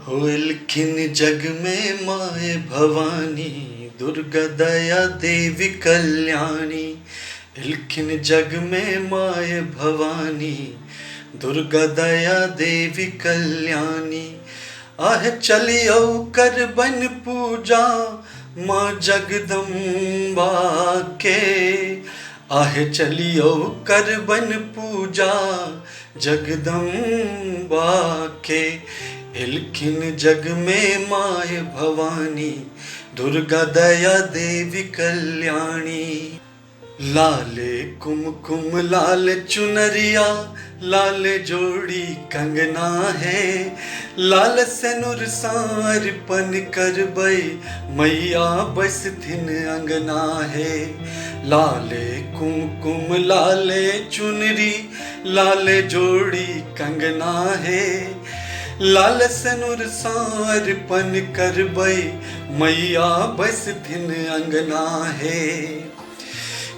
होइलखिन जग में माए भवानी, दुर्गा दया देवी कल्याणी। इलखिन जग में माए भवानी, दुर्गा दया देवी कल्याणी। आह चलियो कर बन पूजा माँ जगदम्बा के। आह चलियो कर बन पूजा जगदम्बा के। इलखिन जग में माए भवानी, दुर्गा दया देवी कल्याणी। लाले कुमकुम लाल चुनरिया, लाल जोड़ी कंगना है। लाल सेनुर सार पन कर बई, मैया बस थिन अंगना है। लाले कुमकुम लाले चुनरी, लाल जोड़ी कंगना है। लाल सेनुर सार पन कर बई, मैया बस थिन अंगना है।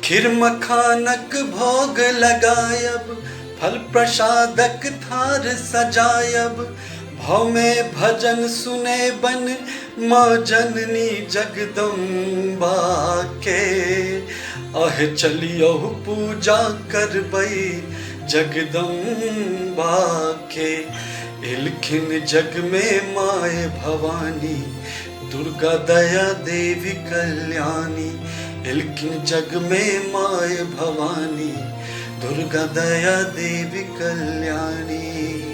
खीर मखानक भोग लगायब, फल प्रसादक थार सजायब। भव में भजन सुने बन माँ जननी जगदम्बा के। आह चलियो पूजा करबई जगदम्बा के। इलखिन जग में माए भवानी, दुर्गा दया देवी कल्याणी। इलखिन जग में माए भवानी, दुर्गा दया देवी कल्याणी।